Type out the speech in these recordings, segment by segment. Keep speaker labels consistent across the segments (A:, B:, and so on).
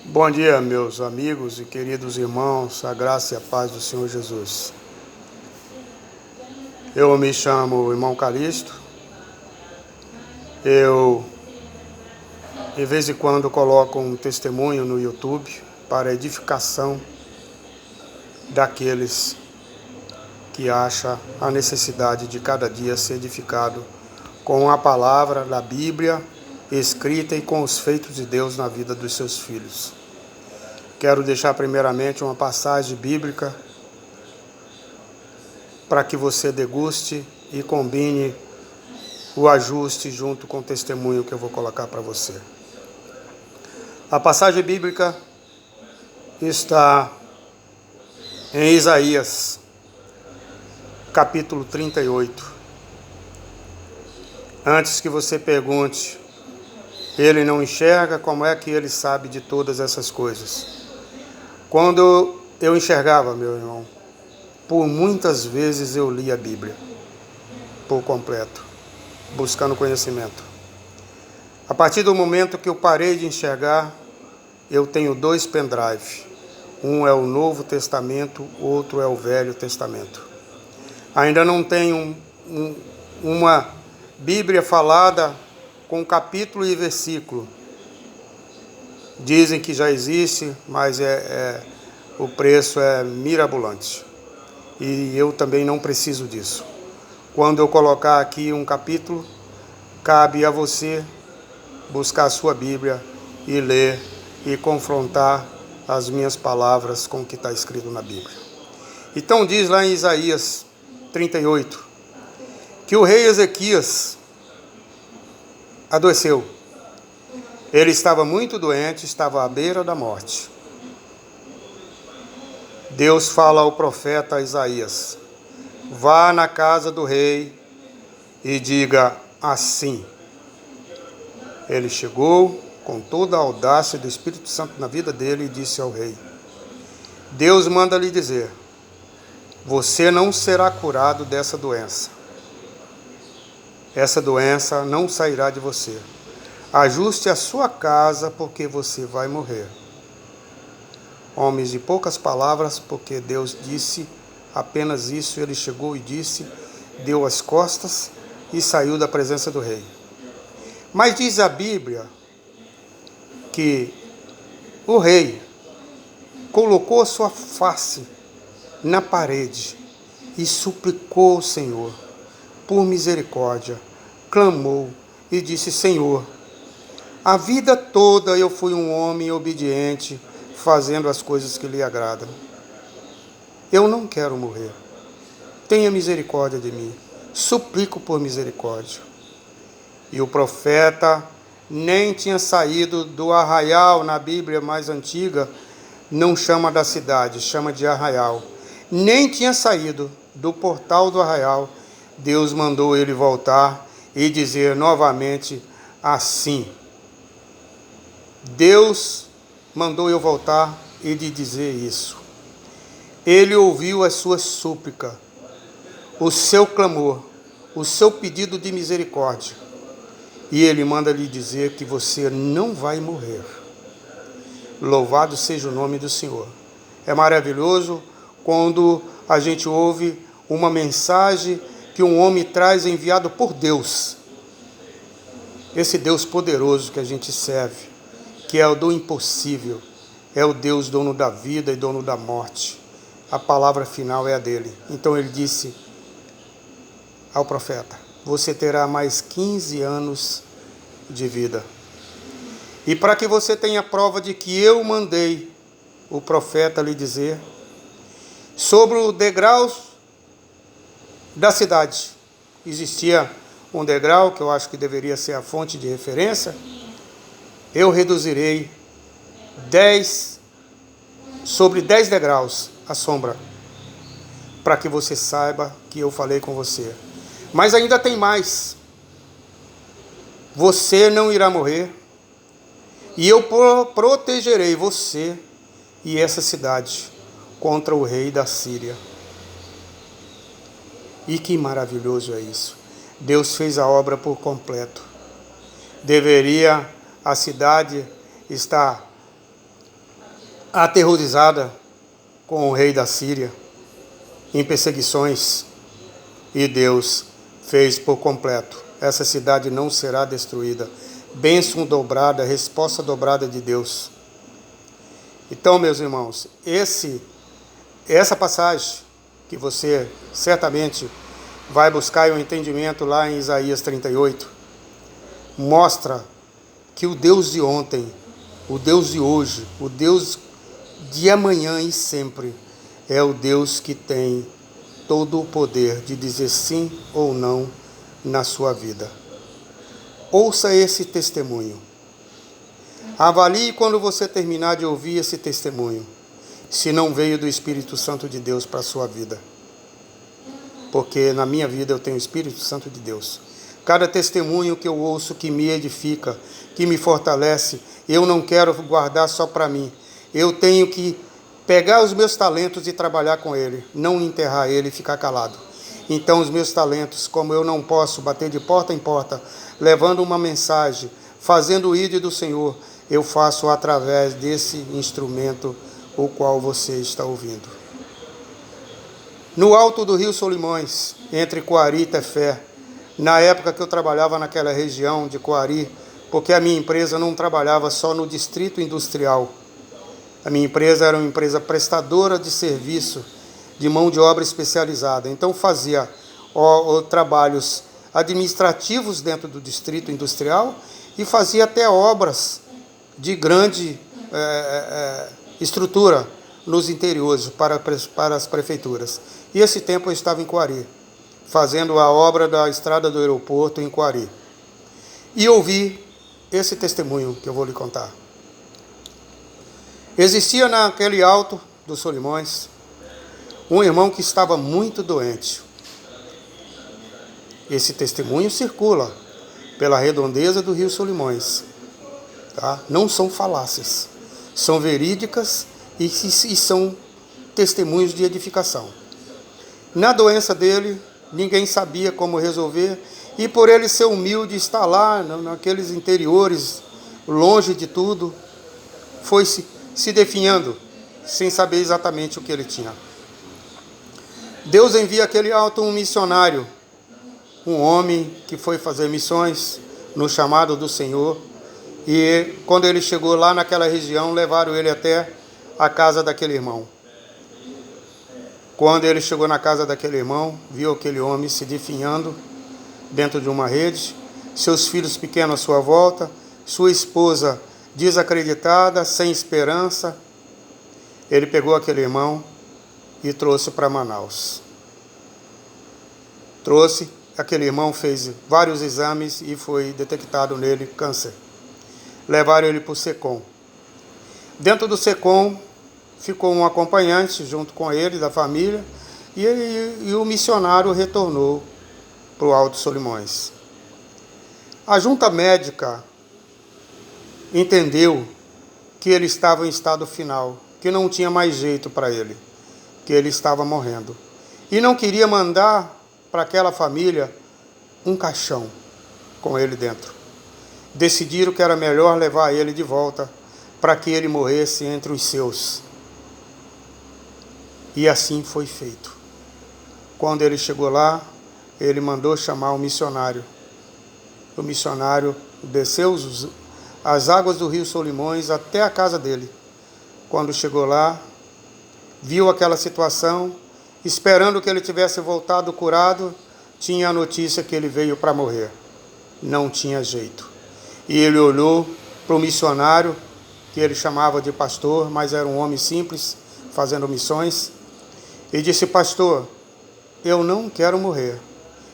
A: Bom dia, meus amigos e queridos irmãos, a graça e a paz do Senhor Jesus. Eu me chamo irmão Calixto. Eu, de vez em quando, coloco um testemunho no YouTube para edificação daqueles que acham a necessidade de cada dia ser edificado com a palavra da Bíblia escrita e com os feitos de Deus na vida dos seus filhos. Quero deixar primeiramente uma passagem bíblica para que você deguste e combine o ajuste junto com o testemunho que eu vou colocar para você. A passagem bíblica está em Isaías, capítulo 38. Antes que você pergunte, ele não enxerga, como é que ele sabe de todas essas coisas? Quando eu enxergava, meu irmão, por muitas vezes eu li a Bíblia por completo, buscando conhecimento. A partir do momento que eu parei de enxergar, eu tenho 2 pendrive. Um é o Novo Testamento, outro é o Velho Testamento. Ainda não tenho uma Bíblia falada com capítulo e versículo. Dizem que já existe, mas o preço é mirabolante. E eu também não preciso disso. Quando eu colocar aqui um capítulo, cabe a você buscar a sua Bíblia e ler e confrontar as minhas palavras com o que está escrito na Bíblia. Então diz lá em Isaías 38, que o rei Ezequias adoeceu. Ele estava muito doente, estava à beira da morte. Deus fala ao profeta Isaías: vá na casa do rei e diga assim. Ele chegou com toda a audácia do Espírito Santo na vida dele e disse ao rei: Deus manda lhe dizer, você não será curado dessa doença. Essa doença não sairá de você. Ajuste a sua casa, porque você vai morrer. Homens de poucas palavras, porque Deus disse apenas isso. Ele chegou e disse, deu as costas e saiu da presença do rei. Mas diz a Bíblia que o rei colocou a sua face na parede e suplicou ao Senhor por misericórdia, clamou e disse: Senhor, a vida toda eu fui um homem obediente, fazendo as coisas que lhe agradam. Eu não quero morrer. Tenha misericórdia de mim. Suplico por misericórdia. E o profeta nem tinha saído do arraial. Na Bíblia mais antiga, não chama da cidade, chama de arraial. Nem tinha saído do portal do arraial. Deus mandou ele voltar e dizer novamente assim. Deus mandou eu voltar e lhe dizer isso. Ele ouviu as suas súplicas, o seu clamor, o seu pedido de misericórdia. E ele manda lhe dizer que você não vai morrer. Louvado seja o nome do Senhor. É maravilhoso quando a gente ouve uma mensagem que um homem traz enviado por Deus. Esse Deus poderoso que a gente serve, que é o do impossível, é o Deus dono da vida e dono da morte. A palavra final é a dele. Então ele disse ao profeta: você terá mais 15 anos de vida. E para que você tenha prova de que eu mandei o profeta lhe dizer, sobre o degrau da cidade, existia um degrau que eu acho que deveria ser a fonte de referência. Eu reduzirei 10 degraus a sombra, para que você saiba que eu falei com você. Mas ainda tem mais. Você não irá morrer, e eu protegerei você e essa cidade contra o rei da Síria. E que maravilhoso é isso. Deus fez a obra por completo. Deveria a cidade estar aterrorizada com o rei da Síria, em perseguições, e Deus fez por completo. Essa cidade não será destruída. Bênção dobrada, resposta dobrada de Deus. Então, meus irmãos, essa passagem que você certamente vai buscar o entendimento lá em Isaías 38, mostra que o Deus de ontem, o Deus de hoje, o Deus de amanhã e sempre, é o Deus que tem todo o poder de dizer sim ou não na sua vida. Ouça esse testemunho. Avalie quando você terminar de ouvir esse testemunho, se não veio do Espírito Santo de Deus para a sua vida. Porque na minha vida eu tenho o Espírito Santo de Deus. Cada testemunho que eu ouço que me edifica, que me fortalece, eu não quero guardar só para mim. Eu tenho que pegar os meus talentos e trabalhar com ele, não enterrar ele e ficar calado. Então os meus talentos, como eu não posso bater de porta em porta, levando uma mensagem, fazendo o ídolo do Senhor, eu faço através desse instrumento o qual você está ouvindo. No alto do rio Solimões, entre Coari e Tefé, na época que eu trabalhava naquela região de Coari, porque a minha empresa não trabalhava só no distrito industrial. A minha empresa era uma empresa prestadora de serviço, de mão de obra especializada. Então fazia trabalhos administrativos dentro do distrito industrial e fazia até obras de grande estrutura nos interiores para as prefeituras. E esse tempo eu estava em Coari, fazendo a obra da estrada do aeroporto em Coari. E ouvi esse testemunho que eu vou lhe contar. Existia naquele alto dos Solimões um irmão que estava muito doente. Esse testemunho circula pela redondeza do rio Solimões. Tá? Não são falácias, são verídicas e são testemunhos de edificação. Na doença dele, ninguém sabia como resolver, e por ele ser humilde, estar lá naqueles interiores, longe de tudo, foi se definhando, sem saber exatamente o que ele tinha. Deus envia aquele alto um missionário, um homem que foi fazer missões no chamado do Senhor, e quando ele chegou lá naquela região, levaram ele até a casa daquele irmão. Quando ele chegou na casa daquele irmão, viu aquele homem se definhando dentro de uma rede, seus filhos pequenos à sua volta, sua esposa desacreditada, sem esperança. Ele pegou aquele irmão e trouxe para Manaus. Trouxe, aquele irmão fez vários exames e foi detectado nele câncer. Levaram ele para o SECOM. Dentro do SECOM ficou um acompanhante junto com ele, da família, e o missionário retornou para o Alto Solimões. A junta médica entendeu que ele estava em estado final, que não tinha mais jeito para ele, que ele estava morrendo. E não queria mandar para aquela família um caixão com ele dentro. Decidiram que era melhor levar ele de volta para que ele morresse entre os seus. E assim foi feito. Quando ele chegou lá, ele mandou chamar o missionário. O missionário desceu as águas do rio Solimões até a casa dele. Quando chegou lá, viu aquela situação, esperando que ele tivesse voltado curado, tinha a notícia que ele veio para morrer. Não tinha jeito. E ele olhou para o missionário, que ele chamava de pastor, mas era um homem simples, fazendo missões, e disse: pastor, eu não quero morrer.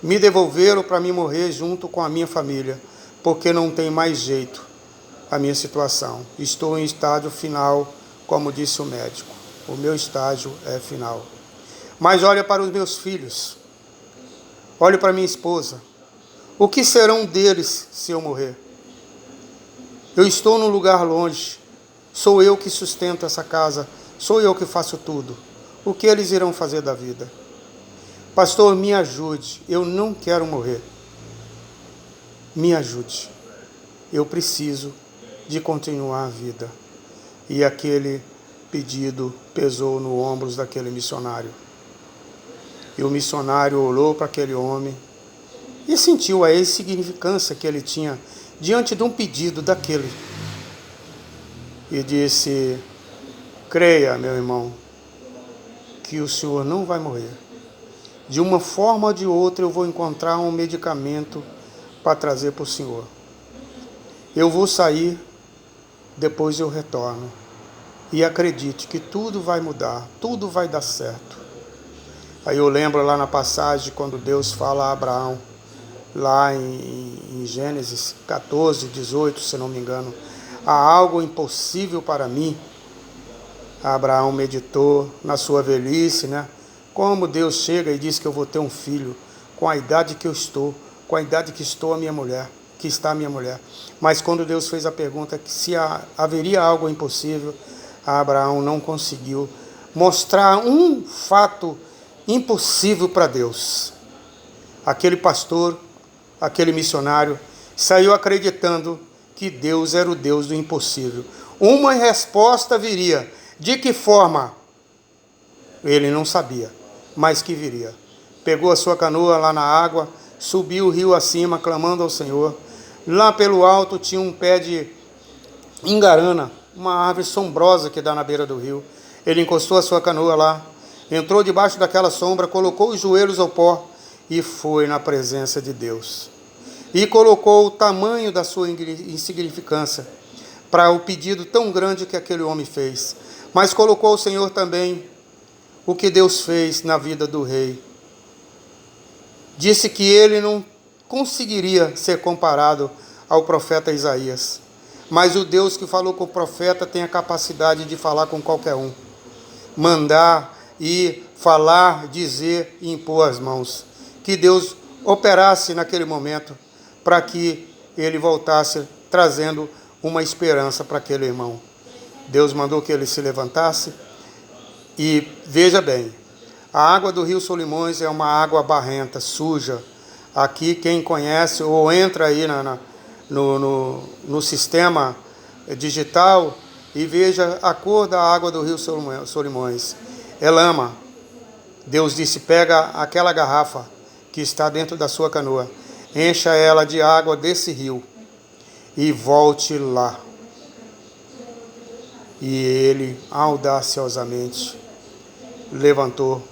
A: Me devolveram para mim morrer junto com a minha família, porque não tem mais jeito a minha situação. Estou em estágio final, como disse o médico. O meu estágio é final. Mas olha para os meus filhos. Olhe para minha esposa. O que serão deles se eu morrer? Eu estou num lugar longe. Sou eu que sustento essa casa. Sou eu que faço tudo. O que eles irão fazer da vida? Pastor, me ajude. Eu não quero morrer. Me ajude. Eu preciso de continuar a vida. E aquele pedido pesou no ombros daquele missionário. E o missionário olhou para aquele homem e sentiu a insignificância que ele tinha diante de um pedido daquele. E disse: creia, meu irmão, que o senhor não vai morrer. De uma forma ou de outra eu vou encontrar um medicamento para trazer para o senhor. Eu vou sair, depois eu retorno. E acredite que tudo vai mudar, tudo vai dar certo. Aí eu lembro lá na passagem, quando Deus fala a Abraão, lá em Gênesis 14, 18, se não me engano, há algo impossível para mim. Abraão meditou na sua velhice, né? Como Deus chega e diz que eu vou ter um filho, com a idade que eu estou, com a idade que estou a minha mulher, que está a minha mulher. Mas quando Deus fez a pergunta que se haveria algo impossível, Abraão não conseguiu mostrar um fato impossível para Deus. Aquele pastor, aquele missionário, saiu acreditando que Deus era o Deus do impossível. Uma resposta viria. De que forma? Ele não sabia, mas que viria. Pegou a sua canoa lá na água, subiu o rio acima, clamando ao Senhor. Lá pelo alto tinha um pé de ingarana, uma árvore sombrosa que dá na beira do rio. Ele encostou a sua canoa lá, entrou debaixo daquela sombra, colocou os joelhos ao pó e foi na presença de Deus. E colocou o tamanho da sua insignificância para o pedido tão grande que aquele homem fez. Mas colocou o Senhor também o que Deus fez na vida do rei. Disse que ele não conseguiria ser comparado ao profeta Isaías. Mas o Deus que falou com o profeta tem a capacidade de falar com qualquer um. Mandar e falar, dizer e impor as mãos. Que Deus operasse naquele momento para que ele voltasse trazendo uma esperança para aquele irmão. Deus mandou que ele se levantasse e veja bem, a água do rio Solimões é uma água barrenta, suja. Aqui quem conhece ou entra aí no sistema digital e veja a cor da água do rio Solimões. É lama. Deus disse: pega aquela garrafa que está dentro da sua canoa, encha ela de água desse rio e volte lá. E ele audaciosamente levantou,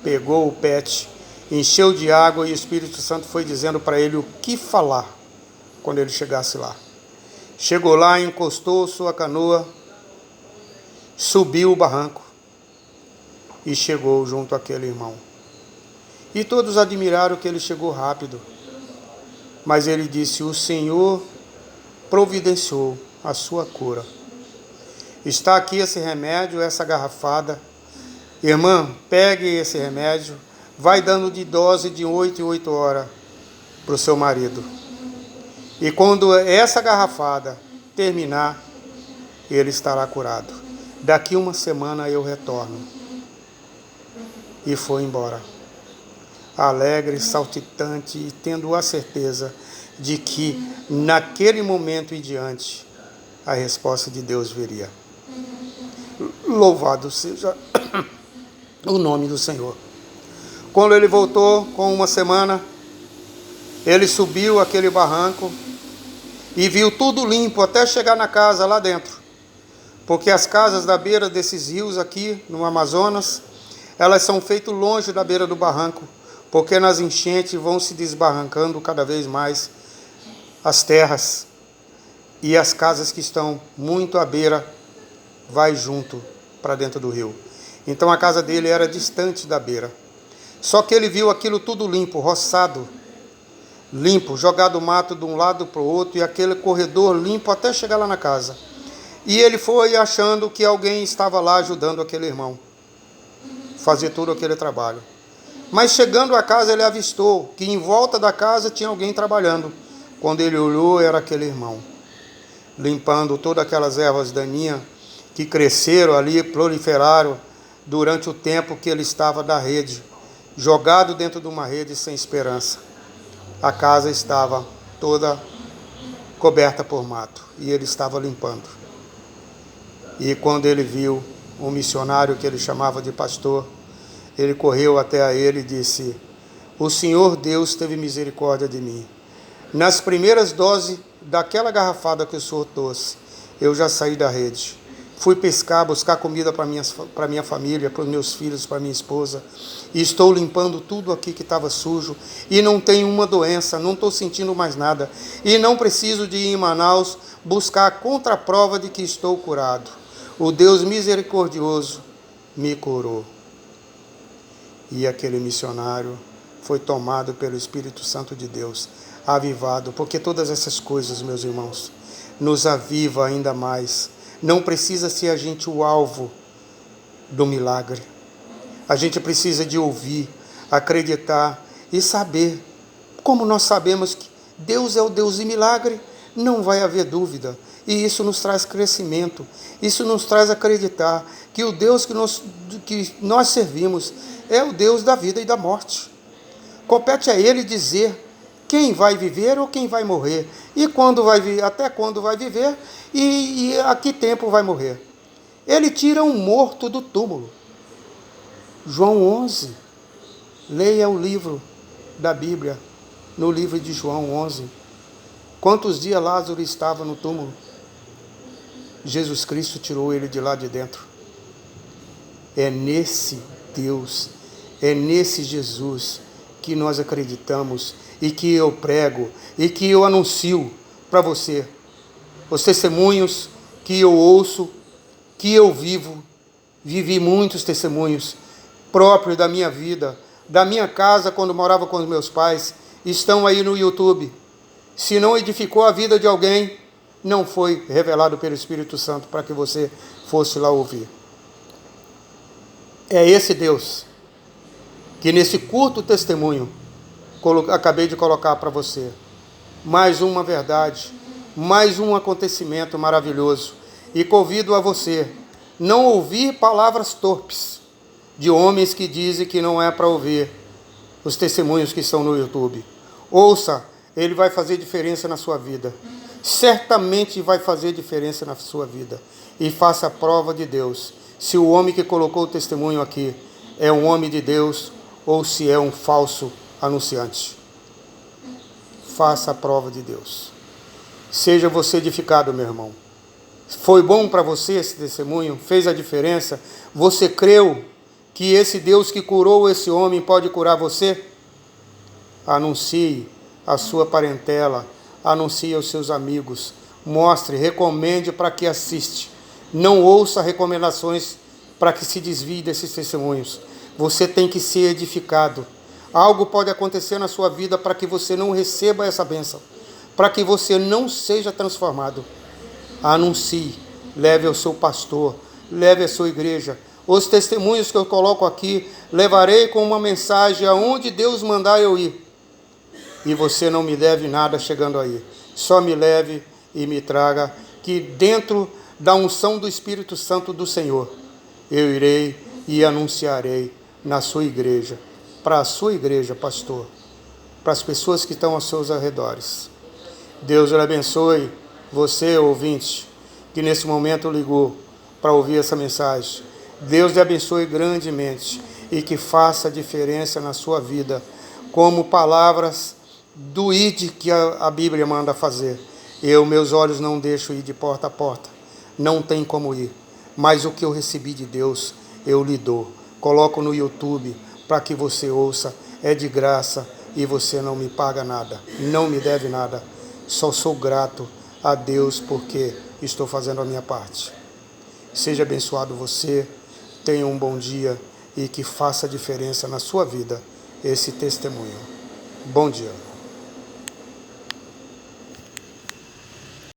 A: pegou o pet, encheu de água e o Espírito Santo foi dizendo para ele o que falar quando ele chegasse lá. Chegou lá, encostou sua canoa, subiu o barranco e chegou junto àquele irmão. E todos admiraram que ele chegou rápido. Mas ele disse: o Senhor providenciou a sua cura. Está aqui esse remédio, essa garrafada. Irmã, pegue esse remédio, vai dando de dose de 8 em 8 horas para o seu marido. E quando essa garrafada terminar, ele estará curado. Daqui uma semana eu retorno. E foi embora. Alegre, saltitante e tendo a certeza de que naquele momento em diante a resposta de Deus viria. Louvado seja o nome do Senhor. Quando ele voltou com uma semana, ele subiu aquele barranco e viu tudo limpo até chegar na casa lá dentro. Porque as casas da beira desses rios aqui no Amazonas, elas são feitas longe da beira do barranco, porque nas enchentes vão se desbarrancando cada vez mais as terras. E as casas que estão muito à beira vai junto para dentro do rio. Então a casa dele era distante da beira. Só que ele viu aquilo tudo limpo, roçado, limpo, jogado mato de um lado para o outro e aquele corredor limpo até chegar lá na casa. E ele foi achando que alguém estava lá ajudando aquele irmão a fazer todo aquele trabalho. Mas chegando à casa ele avistou que em volta da casa tinha alguém trabalhando. Quando ele olhou, era aquele irmão, limpando todas aquelas ervas daninhas que cresceram ali, proliferaram durante o tempo que ele estava da rede, jogado dentro de uma rede sem esperança. A casa estava toda coberta por mato e ele estava limpando. E quando ele viu um missionário que ele chamava de pastor. Ele correu até a ele e disse: o Senhor Deus teve misericórdia de mim. Nas primeiras doses daquela garrafada que o Senhor trouxe, eu já saí da rede. Fui pescar, buscar comida para minha família, para os meus filhos, para minha esposa. E estou limpando tudo aqui que estava sujo. E não tenho uma doença, não estou sentindo mais nada. E não preciso de ir em Manaus buscar a contraprova de que estou curado. O Deus misericordioso me curou. E aquele missionário foi tomado pelo Espírito Santo de Deus, avivado, porque todas essas coisas, meus irmãos, nos aviva ainda mais. Não precisa ser a gente o alvo do milagre. A gente precisa de ouvir, acreditar e saber. Como nós sabemos que Deus é o Deus de milagre, não vai haver dúvida. E isso nos traz crescimento. Isso nos traz acreditar que o Deus que nós servimos é o Deus da vida e da morte. Compete a Ele dizer quem vai viver ou quem vai morrer, e até quando vai viver e a que tempo vai morrer. Ele tira um morto do túmulo. João 11, leia o livro da Bíblia, no livro de João 11. Quantos dias Lázaro estava no túmulo? Jesus Cristo tirou ele de lá de dentro. É nesse Deus, é nesse Jesus que nós acreditamos e que eu prego e que eu anuncio para você. Os testemunhos que eu ouço, que eu vivi muitos testemunhos próprios da minha vida, da minha casa quando morava com os meus pais, estão aí no YouTube. Se não edificou a vida de alguém, não foi revelado pelo Espírito Santo para que você fosse lá ouvir. É esse Deus que nesse curto testemunho acabei de colocar para você. Mais uma verdade, mais um acontecimento maravilhoso. E convido a você não ouvir palavras torpes de homens que dizem que não é para ouvir os testemunhos que estão no YouTube. Ouça, ele vai fazer diferença na sua vida. Certamente vai fazer diferença na sua vida. E faça a prova de Deus. Se o homem que colocou o testemunho aqui é um homem de Deus ou se é um falso anunciante. Faça a prova de Deus. Seja você edificado, meu irmão. Foi bom para você esse testemunho? Fez a diferença? Você creu que esse Deus que curou esse homem pode curar você? Anuncie a sua parentela, anuncie aos seus amigos, mostre, recomende para que assiste. Não ouça recomendações para que se desvie desses testemunhos. Você tem que ser edificado. Algo pode acontecer na sua vida para que você não receba essa bênção, para que você não seja transformado. Anuncie, leve ao seu pastor, leve à sua igreja. Os testemunhos que eu coloco aqui, levarei com uma mensagem aonde Deus mandar eu ir. E você não me deve nada chegando aí. Só me leve e me traga, que dentro da unção do Espírito Santo do Senhor, eu irei e anunciarei na sua igreja, para a sua igreja, pastor, para as pessoas que estão aos seus arredores. Deus lhe abençoe, você, ouvinte, que nesse momento ligou para ouvir essa mensagem. Deus lhe abençoe grandemente e que faça diferença na sua vida, como palavras do ide que a Bíblia manda fazer. Meus olhos não deixo ir de porta a porta, não tem como ir, mas o que eu recebi de Deus, eu lhe dou. Coloco no YouTube para que você ouça, é de graça e você não me paga nada, não me deve nada. Só sou grato a Deus porque estou fazendo a minha parte. Seja abençoado você, tenha um bom dia e que faça diferença na sua vida esse testemunho. Bom dia.